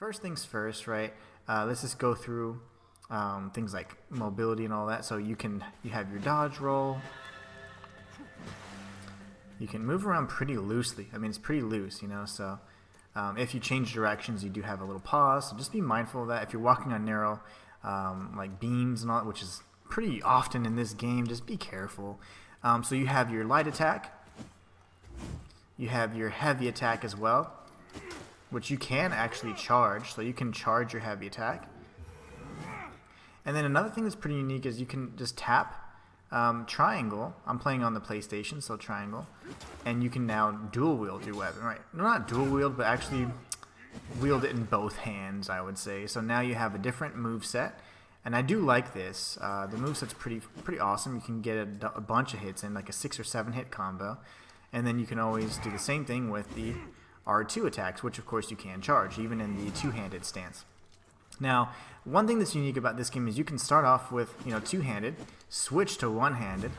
first things first, right? Let's just go through things like mobility and all that. So you have your dodge roll. You can move around pretty loosely. I mean, it's pretty loose, you know. So if you change directions, you do have a little pause. So just be mindful of that. If you're walking on narrow like beams and all that, which is pretty often in this game, just be careful. So you have your light attack. You have your heavy attack as well, which you can actually charge. So you can charge your heavy attack. And then another thing that's pretty unique is you can just tap triangle. I'm playing on the PlayStation, so triangle. And you can now dual wield your weapon, right? No, not dual wield, but actually wield it in both hands, I would say. So now you have a different move set. And I do like this. The moveset's pretty awesome. You can get a bunch of hits in, like a 6 or 7 hit combo. And then you can always do the same thing with the R2 attacks, which of course you can charge, even in the two-handed stance. Now, one thing that's unique about this game is you can start off with, two-handed, switch to one-handed,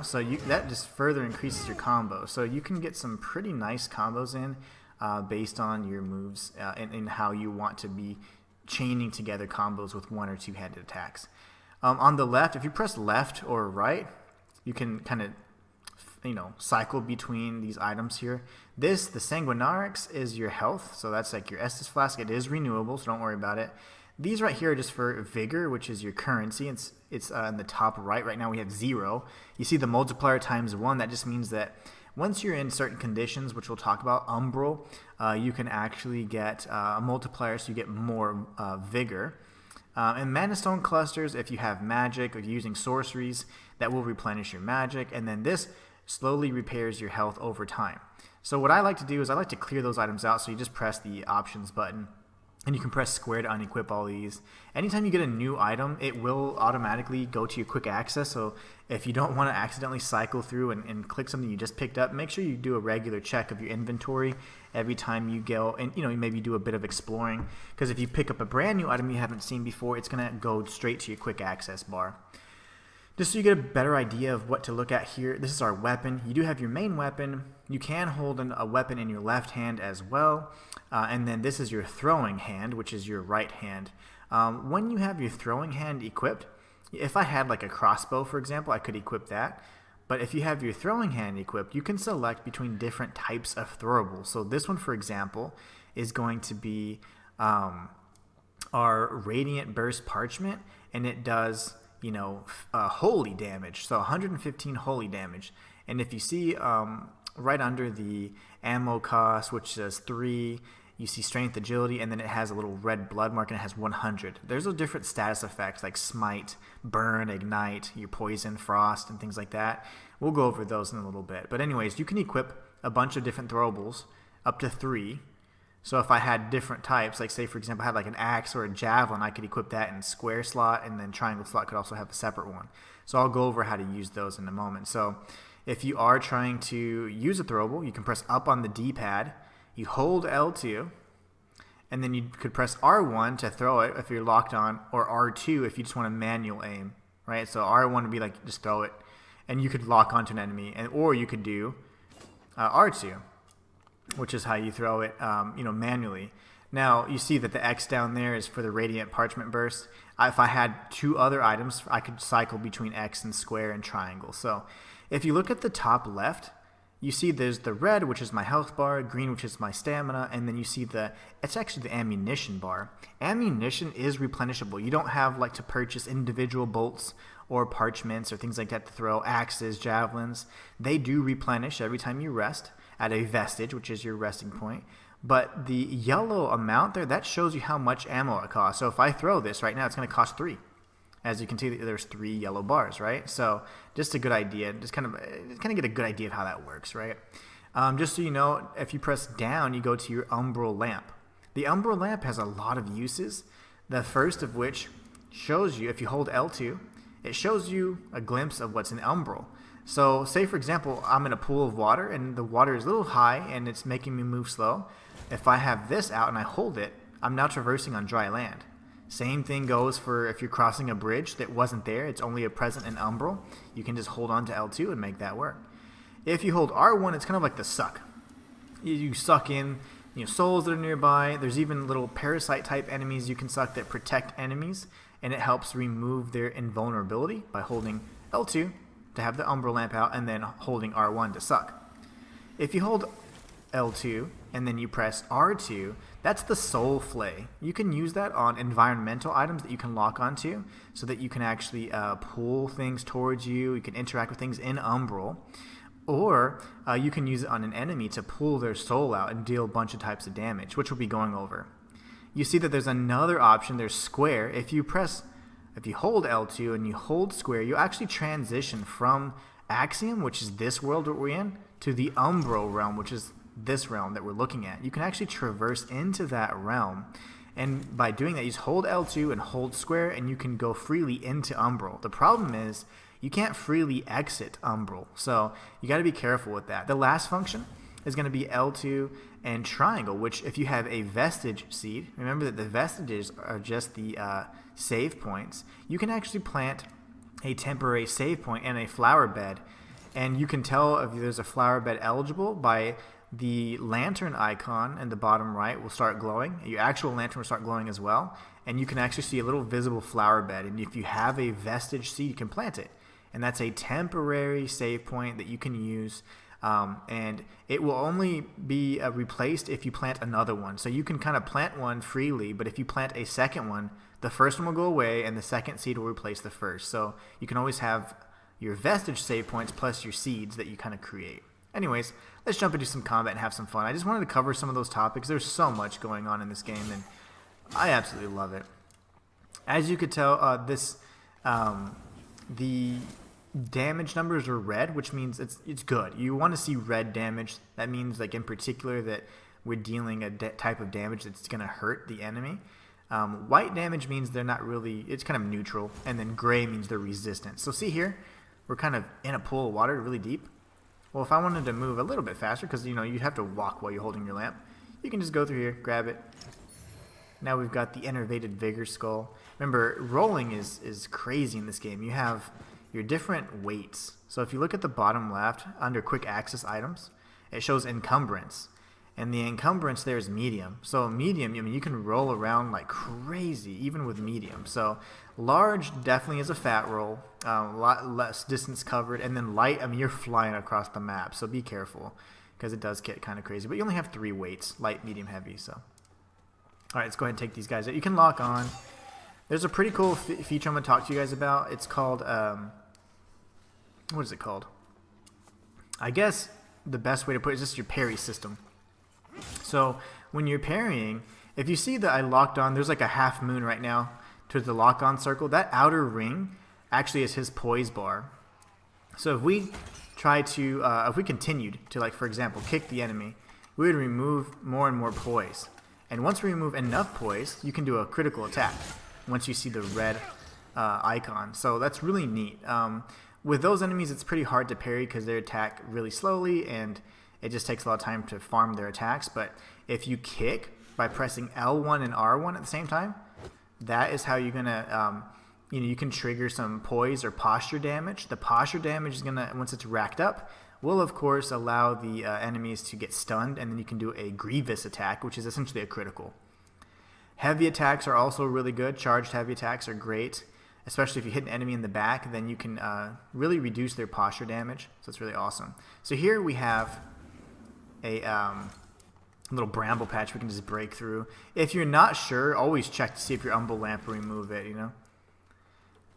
so that just further increases your combo. So you can get some pretty nice combos in based on your moves and how you want to be chaining together combos with one or two-handed attacks. On the left, if you press left or right, you can kind of cycle between these items here. The Sanguinarix is your health, so that's like your Estus Flask. It is renewable, so don't worry about it. These right here are just for Vigor, which is your currency. It's in the top right. Right now we have 0. You see the multiplier times 1. That just means that once you're in certain conditions, which we'll talk about, Umbral, you can actually get a multiplier, so you get more Vigor. And Mana Stone Clusters, if you have magic or you're using sorceries, that will replenish your magic. And then this slowly repairs your health over time. So what I like to do is I like to clear those items out, so you just press the options button and you can press square to unequip all these. Anytime you get a new item, it will automatically go to your quick access. So if you don't want to accidentally cycle through and click something you just picked up, make sure you do a regular check of your inventory every time you go, and maybe do a bit of exploring, because if you pick up a brand new item you haven't seen before, it's going to go straight to your quick access bar. Just so you get a better idea of what to look at here, this is our weapon. You do have your main weapon. You can hold a weapon in your left hand as well. And then this is your throwing hand, which is your right hand. When you have your throwing hand equipped, if I had like a crossbow, for example, I could equip that. But if you have your throwing hand equipped, you can select between different types of throwables. So this one, for example, is going to be our Radiant Burst Parchment, and it does holy damage, so 115 holy damage. And if you see right under the ammo cost, which says 3, you see strength, agility, and then it has a little red blood mark and it has 100. There's a different status effects like smite, burn, ignite, your poison, frost, and things like that. We'll go over those in a little bit. But anyways, you can equip a bunch of different throwables, up to 3. So if I had different types, like say for example I had like an axe or a javelin, I could equip that in square slot, and then triangle slot could also have a separate one. So I'll go over how to use those in a moment. So if you are trying to use a throwable, you can press up on the D-pad, you hold L2, and then you could press R1 to throw it if you're locked on, or R2 if you just want to manual aim, right? So R1 would be like just throw it, and you could lock onto an enemy, or you could do R2. Which is how you throw it, manually. Now, you see that the X down there is for the Radiant Parchment Burst. If I had 2 other items, I could cycle between X and square and triangle. So, if you look at the top left, you see there's the red, which is my health bar, green, which is my stamina, and then you see it's actually the ammunition bar. Ammunition is replenishable. You don't have to purchase individual bolts or parchments or things like that to throw, axes, javelins. They do replenish every time you rest at a vestige, which is your resting point. But the yellow amount there, that shows you how much ammo it costs. So if I throw this right now, it's going to cost 3. As you can see, there's 3 yellow bars, right? So just a good idea, just kind of get a good idea of how that works, right? Just so you know, if you press down, you go to your Umbral Lamp. The Umbral Lamp has a lot of uses. The first of which shows you, if you hold L2, it shows you a glimpse of what's in Umbral. So say for example I'm in a pool of water and the water is a little high and it's making me move slow. If I have this out and I hold it, I'm now traversing on dry land. Same thing goes for if you're crossing a bridge that wasn't there, it's only a present in Umbral. You can just hold on to L2 and make that work. If you hold R1, it's kind of like the suck. You suck in souls that are nearby. There's even little parasite type enemies you can suck that protect enemies, and it helps remove their invulnerability by holding L2 to have the Umbral lamp out and then holding R1 to suck. If you hold L2 and then you press R2, that's the soul flay. You can use that on environmental items that you can lock onto so that you can actually pull things towards you. You can interact with things in Umbral. Or you can use it on an enemy to pull their soul out and deal a bunch of types of damage, which we'll be going over. You see that there's another option. There's square. If you hold L2 and you hold square, you actually transition from Axiom, which is this world that we're in, to the Umbral realm, which is this realm that we're looking at. You can actually traverse into that realm. And by doing that, you just hold L2 and hold square, and you can go freely into Umbral. The problem is you can't freely exit Umbral, so you got to be careful with that. The last function is going to be L2 and triangle, which if you have a vestige seed, remember that the vestiges are just the save points. You can actually plant a temporary save point in a flower bed, and you can tell if there's a flower bed eligible by the lantern icon in the bottom right will start glowing. Your actual lantern will start glowing as well, and you can actually see a little visible flower bed, and if you have a vestige seed, you can plant it. And that's a temporary save point that you can use, and it will only be replaced if you plant another one. So you can kind of plant one freely, but if you plant a second one, the first one will go away, and the second seed will replace the first. So you can always have your vestige save points plus your seeds that you kind of create. Anyways, let's jump into some combat and have some fun. I just wanted to cover some of those topics. There's so much going on in this game, and I absolutely love it. As you could tell, the damage numbers are red, which means it's good. You want to see red damage. That means, like, in particular, that we're dealing a type of damage that's going to hurt the enemy. White damage means they're not really, it's kind of neutral, and then gray means they're resistant. So see here, we're kind of in a pool of water really deep. Well, if I wanted to move a little bit faster, because you have to walk while you're holding your lamp, you can just go through here, grab it. Now we've got the Enervated Vigor Skull. Remember, rolling is crazy in this game. You have your different weights. So if you look at the bottom left under quick access items, it shows encumbrance, and the encumbrance there is medium. So medium, you can roll around like crazy even with medium. So large definitely is a fat roll, a lot less distance covered, and then light, you're flying across the map, so be careful because it does get kind of crazy. But you only have 3 weights: light, medium, heavy. So all right, let's go ahead and take these guys out. You can lock on. There's a pretty cool feature I'm going to talk to you guys about. It's called what is it called? I guess the best way to put it is just your parry system. So when you're parrying, if you see that I locked on, there's like a half moon right now to the lock on circle. That outer ring actually is his poise bar. So if we if we continued to, like, for example, kick the enemy, we would remove more and more poise. And once we remove enough poise, you can do a critical attack once you see the red icon. So that's really neat. With those enemies, it's pretty hard to parry because they attack really slowly, and it just takes a lot of time to farm their attacks. But if you kick by pressing L1 and R1 at the same time, that is how you're going to, you can trigger some poise or posture damage. The posture damage is going to, once it's racked up, will of course allow the enemies to get stunned, and then you can do a grievous attack, which is essentially a critical. Heavy attacks are also really good. Charged heavy attacks are great. Especially if you hit an enemy in the back, then you can really reduce their posture damage. So it's really awesome. So here we have a little bramble patch we can just break through. If you're not sure, always check to see if your Umbral lamp will remove it,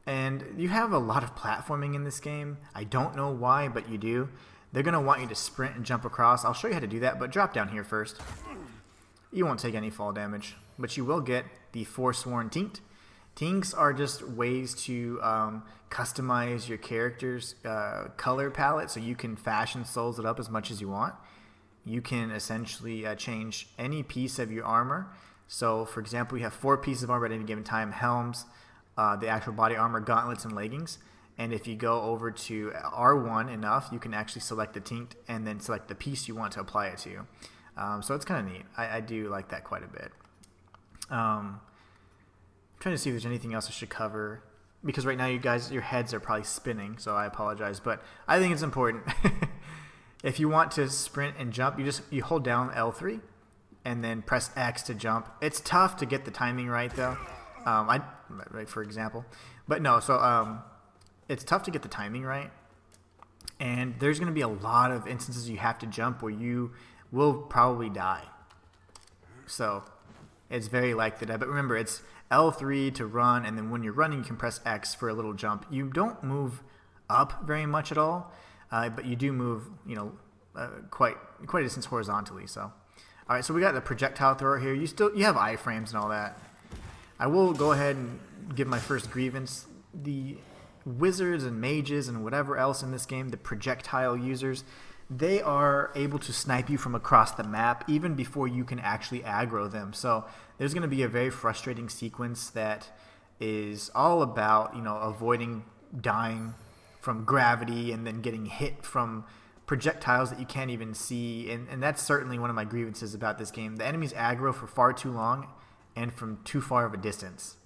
And you have a lot of platforming in this game. I don't know why, but you do. They're going to want you to sprint and jump across. I'll show you how to do that, but drop down here first. You won't take any fall damage, but you will get the Forsworn Tinct. Tinks are just ways to customize your character's color palette, so you can fashion souls it up as much as you want. You can essentially change any piece of your armor. So, for example, you have 4 pieces of armor at any given time: helms, the actual body armor, gauntlets, and leggings. And if you go over to R1 enough, you can actually select the tinct and then select the piece you want to apply it to. So it's kind of neat. I do like that quite a bit. I'm trying to see if there's anything else I should cover, because right now you guys, your heads are probably spinning, so I apologize, but I think it's important. If you want to sprint and jump, you hold down L3, and then press X to jump. It's tough to get the timing right though. Right, for example, but no. So it's tough to get the timing right, and there's going to be a lot of instances you have to jump where you will probably die. So it's very likely that. But remember, it's L3 to run, and then when you're running, you can press X for a little jump. You don't move up very much at all, but you do move, quite a distance horizontally. So, all right, so we got the projectile thrower here. You have iframes and all that. I will go ahead and give my first grievance. The wizards and mages and whatever else in this game, the projectile users, they are able to snipe you from across the map even before you can actually aggro them. So there's going to be a very frustrating sequence that is all about, avoiding dying from gravity and then getting hit from projectiles that you can't even see. And that's certainly one of my grievances about this game. The enemies aggro for far too long and from too far of a distance.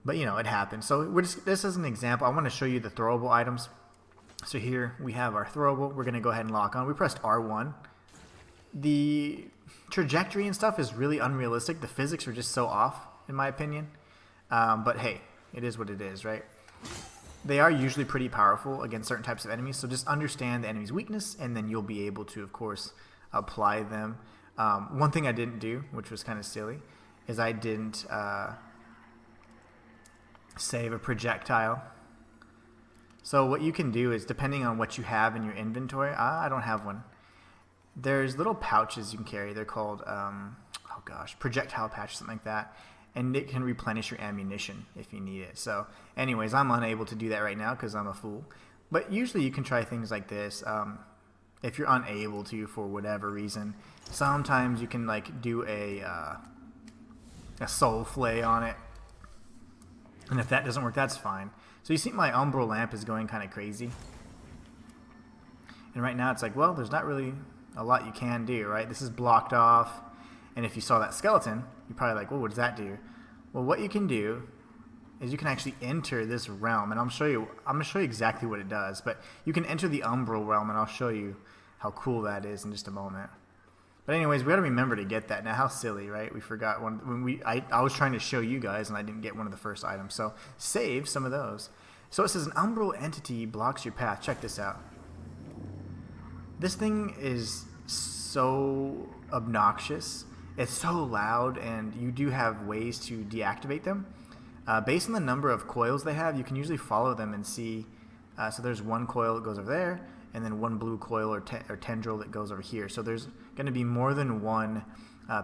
But, it happens. So this is an example. I want to show you the throwable items. So here we have our throwable. We're going to go ahead and lock on. We pressed R1. The trajectory and stuff is really unrealistic. The physics are just so off, in my opinion. But hey, it is what it is, right? They are usually pretty powerful against certain types of enemies. So just understand the enemy's weakness, and then you'll be able to, of course, apply them. One thing I didn't do, which was kind of silly, is I didn't save a projectile. So what you can do is, depending on what you have in your inventory, I don't have one. There's little pouches you can carry. They're called, projectile patch, something like that. And it can replenish your ammunition if you need it. So anyways, I'm unable to do that right now because I'm a fool. But usually you can try things like this. If you're unable to for whatever reason, sometimes you can do a soul flay on it. And if that doesn't work, that's fine. So you see my umbral lamp is going kind of crazy. And right now it's like, well, there's not really a lot you can do, right? This is blocked off. And if you saw that skeleton, you're probably like, well, what does that do? Well, what you can do is you can actually enter this realm. And I'm going to show you exactly what it does. But you can enter the umbral realm, and I'll show you how cool that is in just a moment. But anyways, we got to remember to get that. Now, how silly, right? We forgot one. When I was trying to show you guys, and I didn't get one of the first items. So save some of those. So it says an umbral entity blocks your path. Check this out. This thing is so obnoxious. It's so loud, and you do have ways to deactivate them. Based on the number of coils they have, you can usually follow them and see. So there's one coil that goes over there, and then one blue coil or tendril that goes over here. So there's going to be more than one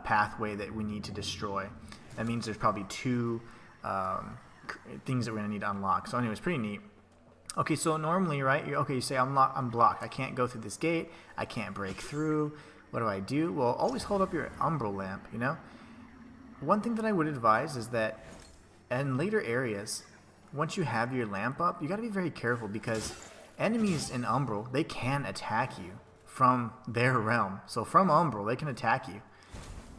pathway that we need to destroy. That means there's probably two things that we're going to need to unlock. So anyways, pretty neat. Okay, so normally, right, you say I'm blocked. I can't go through this gate. I can't break through. What do I do? Well, always hold up your umbral lamp, One thing that I would advise is that in later areas, once you have your lamp up, you got to be very careful because enemies in umbral, they can attack you from their realm. So from umbral, they can attack you.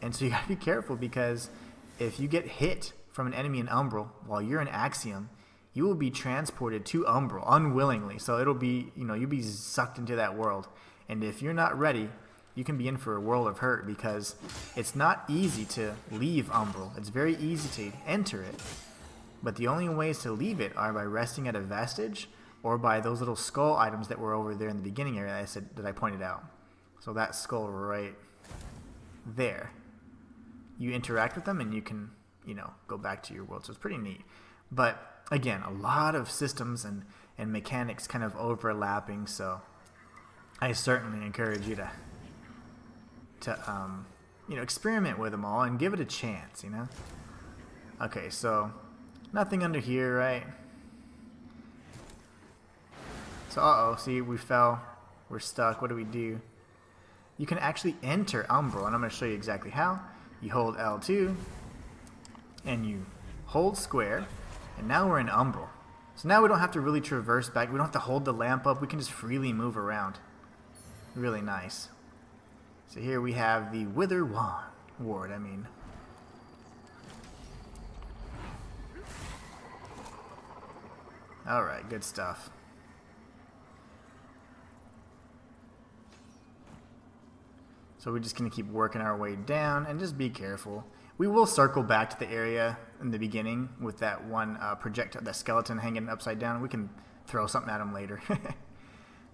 And so you got to be careful because if you get hit from an enemy in umbral while you're in Axiom, you will be transported to umbral unwillingly. So it'll be, you'll be sucked into that world. And if you're not ready, you can be in for a world of hurt because it's not easy to leave umbral. It's very easy to enter it. But the only ways to leave it are by resting at a vestige or by those little skull items that were over there in the beginning area that I pointed out. So that skull right there. You interact with them and you can, go back to your world. So it's pretty neat. But again, a lot of systems and mechanics kind of overlapping. So I certainly encourage you to experiment with them all and give it a chance, Okay, so nothing under here, right? So, see, we fell. We're stuck. What do we do? You can actually enter umbral, and I'm going to show you exactly how. You hold L2, and you hold square, and now we're in umbral. So now we don't have to really traverse back. We don't have to hold the lamp up. We can just freely move around. Really nice. So here we have the Wither Ward. Alright, good stuff. So we're just going to keep working our way down and just be careful. We will circle back to the area in the beginning with that one projectile, that skeleton hanging upside down. We can throw something at him later.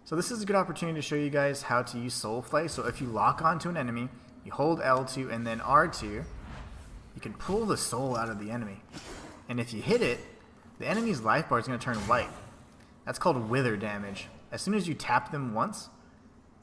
So this is a good opportunity to show you guys how to use Soul Flay. So if you lock onto an enemy, you hold L2 and then R2, you can pull the soul out of the enemy. And if you hit it, the enemy's life bar is going to turn white. That's called wither damage. As soon as you tap them once,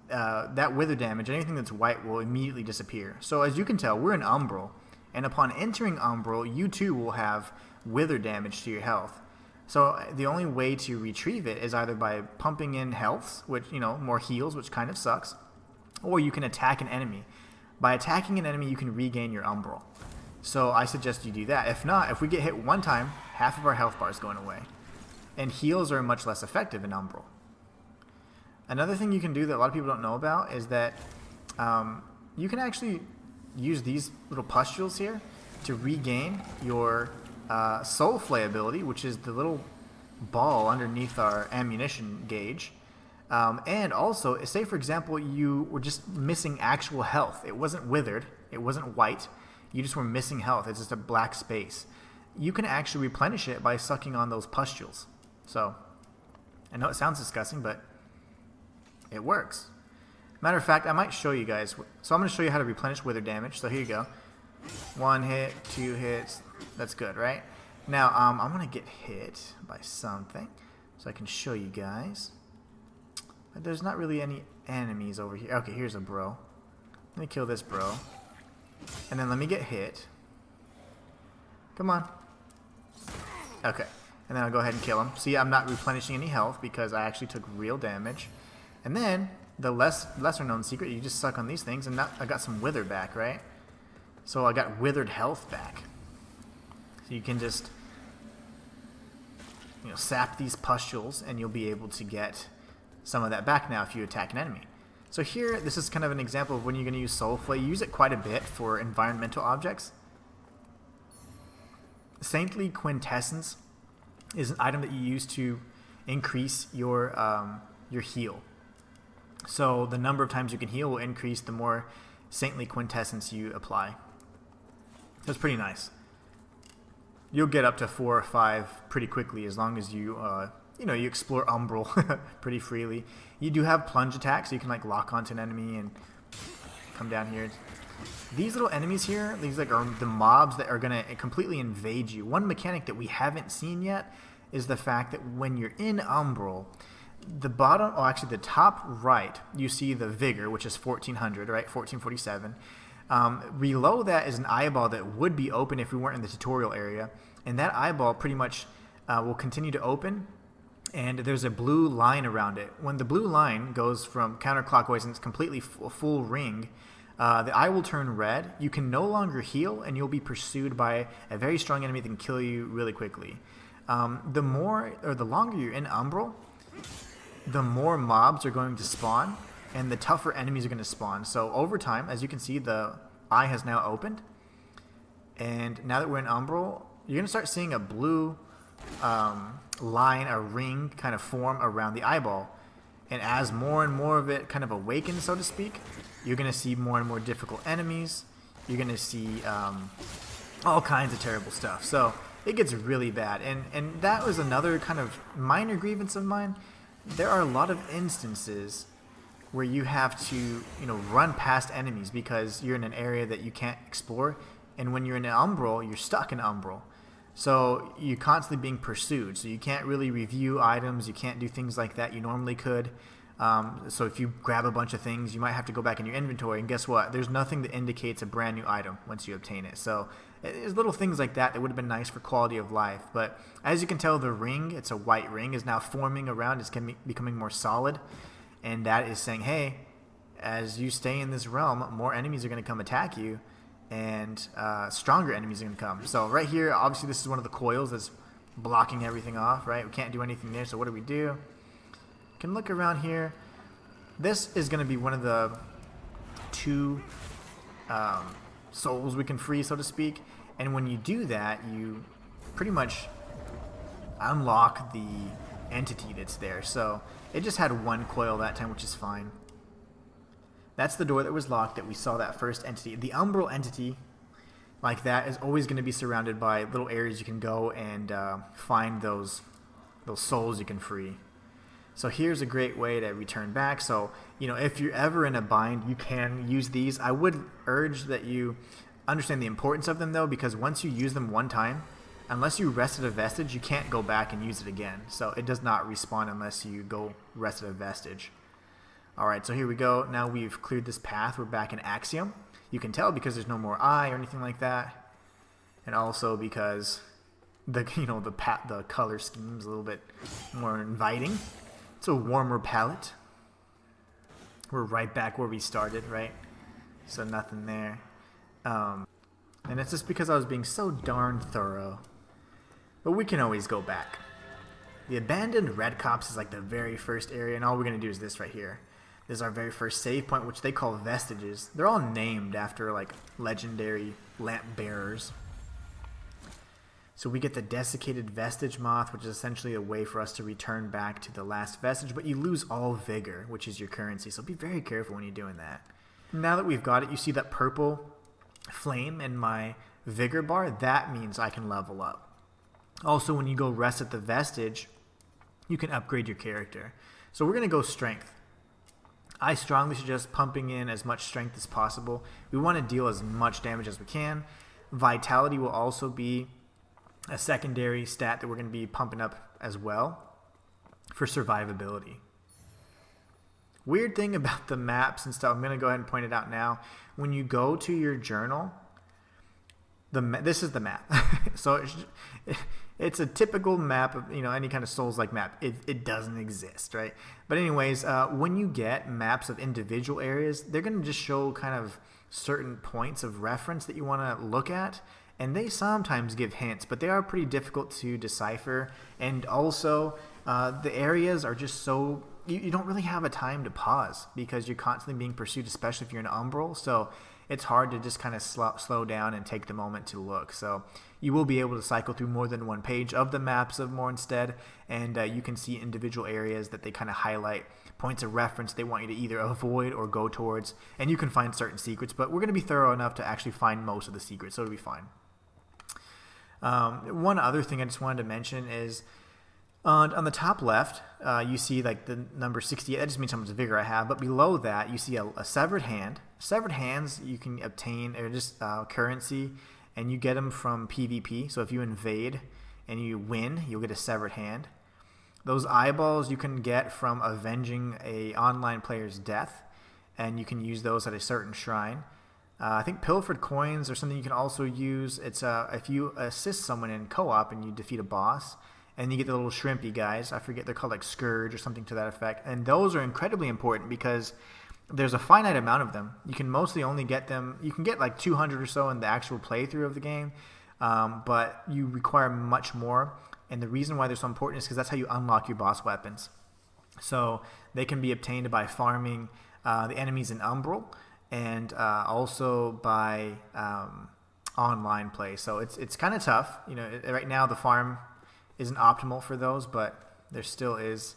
that wither damage, anything that's white, will immediately disappear. So as you can tell, we're in Umbral, and upon entering Umbral, you too will have wither damage to your health. So the only way to retrieve it is either by pumping in healths, which, you know, more heals, which kind of sucks, or you can attack an enemy. By attacking an enemy, you can regain your Umbral. So I suggest you do that. If not, if we get hit one time, half of our health bar is going away. And heals are much less effective in Umbral. Another thing you can do that a lot of people don't know about is that you can actually use these little pustules here to regain your Soul Flay ability, which is the little ball underneath our ammunition gauge. And also, say for example, you were just missing actual health. It wasn't withered. It wasn't white. You just were missing health. It's just a black space. You can actually replenish it by sucking on those pustules. So, I know it sounds disgusting, but it works. Matter of fact, I might show you guys. So I'm going to show you how to replenish wither damage. So here you go. 1 hit, 2 hits. That's good, right? Now, I'm going to get hit by something so I can show you guys. But there's not really any enemies over here. Okay, here's a bro. Let me kill this bro. And then let me get hit. Come on. Okay. And then I'll go ahead and kill him. See, I'm not replenishing any health because I actually took real damage. And then, the lesser known secret, you just suck on these things, and now I got some wither back, right? So I got withered health back. So you can just, you know, sap these pustules, and you'll be able to get some of that back now if you attack an enemy. So here, this is kind of an example of when you're going to use Soul Flay. You use it quite a bit for environmental objects. Saintly Quintessence is an item that you use to increase your heal. So the number of times you can heal will increase the more Saintly Quintessence you apply. So it's pretty nice. You'll get up to 4 or 5 pretty quickly as long as you you explore Umbral pretty freely. You do have plunge attacks, so you can like lock onto an enemy and come down here. These little enemies here, these like are the mobs that are gonna completely invade you. One mechanic that we haven't seen yet is the fact that when you're in Umbral, the bottom, oh actually the top right, you see the vigor, which is 1400, right? 1447. Below that is an eyeball that would be open if we weren't in the tutorial area, and that eyeball pretty much will continue to open, and there's a blue line around it. When the blue line goes from counterclockwise and it's completely a full ring, the eye will turn red. You can no longer heal, and you'll be pursued by a very strong enemy that can kill you really quickly. The longer you're in Umbral, the more mobs are going to spawn, and the tougher enemies are going to spawn. So over time, as you can see, the eye has now opened, and now that we're in Umbral, you're going to start seeing a blue line, a ring kind of form around the eyeball. And as more and more of it kind of awakens, so to speak, you're going to see more and more difficult enemies. You're going to see all kinds of terrible stuff. So it gets really bad. And that was another kind of minor grievance of mine. There are a lot of instances where you have to, run past enemies because you're in an area that you can't explore. And when you're in an Umbral, you're stuck in Umbral. So you're constantly being pursued. So you can't really review items. You can't do things like that you normally could. So if you grab a bunch of things, you might have to go back in your inventory. And guess what? There's nothing that indicates a brand new item once you obtain it. So there's little things like that would have been nice for quality of life. But as you can tell, the ring, it's a white ring, is now forming around. It's becoming more solid. And that is saying, hey, as you stay in this realm, more enemies are going to come attack you. And stronger enemies are going to come. So right here, obviously this is one of the coils that's blocking everything off, right? We can't do anything there, so what do? You can look around here. This is going to be one of the 2 souls we can free, so to speak. And when you do that, you pretty much unlock the entity that's there. So it just had 1 coil that time, which is fine. That's the door that was locked that we saw that first entity. The umbral entity like that is always going to be surrounded by little areas you can go and find those souls you can free. So here's a great way to return back. So, if you're ever in a bind, you can use these. I would urge that you understand the importance of them, though, because once you use them one time, unless you rested a vestige, you can't go back and use it again. So it does not respawn unless you go rested a vestige. Alright, so here we go. Now we've cleared this path. We're back in Axiom. You can tell because there's no more eye or anything like that. And also because the color scheme's a little bit more inviting. It's a warmer palette. We're right back where we started, right? So nothing there. And it's just because I was being so darn thorough. But we can always go back. The abandoned red cops is like the very first area, and all we're going to do is this right here. This is our very first save point, which they call vestiges. They're all named after like legendary lamp bearers. So we get the desiccated vestige moth, which is essentially a way for us to return back to the last vestige, but you lose all vigor, which is your currency. So be very careful when you're doing that. Now that we've got it, you see that purple flame in my vigor bar? That means I can level up. Also, when you go rest at the vestige, you can upgrade your character. So we're going to go strength. I strongly suggest pumping in as much strength as possible. We want to deal as much damage as we can. Vitality will also be a secondary stat that we're going to be pumping up as well for survivability. Weird thing about the maps and stuff, I'm going to go ahead and point it out now. When you go to your journal, this is the map. So it's a typical map of any kind of Souls-like map. It doesn't exist, right? But anyways, when you get maps of individual areas, they're going to just show kind of certain points of reference that you want to look at. And they sometimes give hints, but they are pretty difficult to decipher. And also, the areas are just so... You don't really have a time to pause because you're constantly being pursued, especially if you're in Umbral. So it's hard to just kind of slow down and take the moment to look. So you will be able to cycle through more than one page of the maps of Mornstead, and you can see individual areas that they kind of highlight, points of reference they want you to either avoid or go towards. And you can find certain secrets, but we're going to be thorough enough to actually find most of the secrets, so it'll be fine. One other thing I just wanted to mention is on the top left, you see like the number 68. That just means how much vigor I have. But below that, you see a severed hand. Severed hands you can obtain, or just currency, and you get them from PvP. So if you invade and you win, you'll get a severed hand. Those eyeballs you can get from avenging a online player's death, and you can use those at a certain shrine. I think pilfered coins are something you can also use. It's if you assist someone in co-op and you defeat a boss, and you get the little shrimpy guys. I forget, they're called like Scourge or something to that effect. And those are incredibly important because there's a finite amount of them. You can mostly only get them, you can get like 200 or so in the actual playthrough of the game, but you require much more. And the reason why they're so important is because that's how you unlock your boss weapons. So they can be obtained by farming the enemies in Umbral, and also by online play. So it's kind of tough. Right now the farm isn't optimal for those, but there still is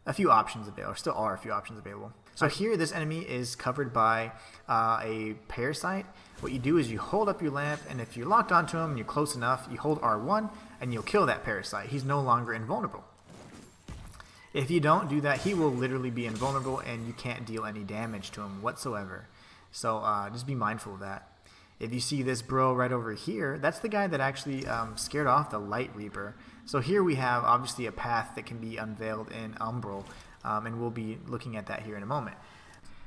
a few options available, or still are a few options available. So here, this enemy is covered by a parasite. What you do is you hold up your lamp, and if you're locked onto him and you're close enough, you hold R1, and you'll kill that parasite. He's no longer invulnerable. If you don't do that, he will literally be invulnerable, and you can't deal any damage to him whatsoever. So just be mindful of that. If you see this bro right over here, that's the guy that actually scared off the Light Reaper. So here we have obviously a path that can be unveiled in Umbral, and we'll be looking at that here in a moment.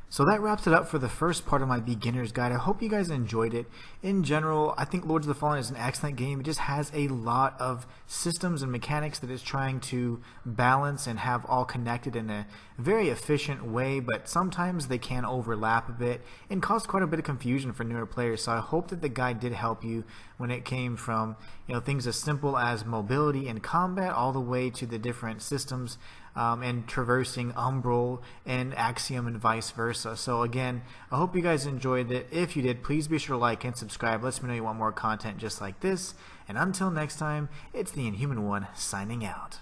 So that wraps it up for the first part of my beginner's guide. I hope you guys enjoyed it. In general, I think Lords of the Fallen is an excellent game. It just has a lot of systems and mechanics that it's trying to balance and have all connected in a very efficient way, but sometimes they can overlap a bit and cause quite a bit of confusion for newer players. So I hope that the guide did help you when it came from things as simple as mobility and combat all the way to the different systems and traversing Umbral and Axiom and vice versa. So again, I hope you guys enjoyed it. If you did, please be sure to like and subscribe. Let me know you want more content just like this. And until next time, it's the Inhuman One signing out.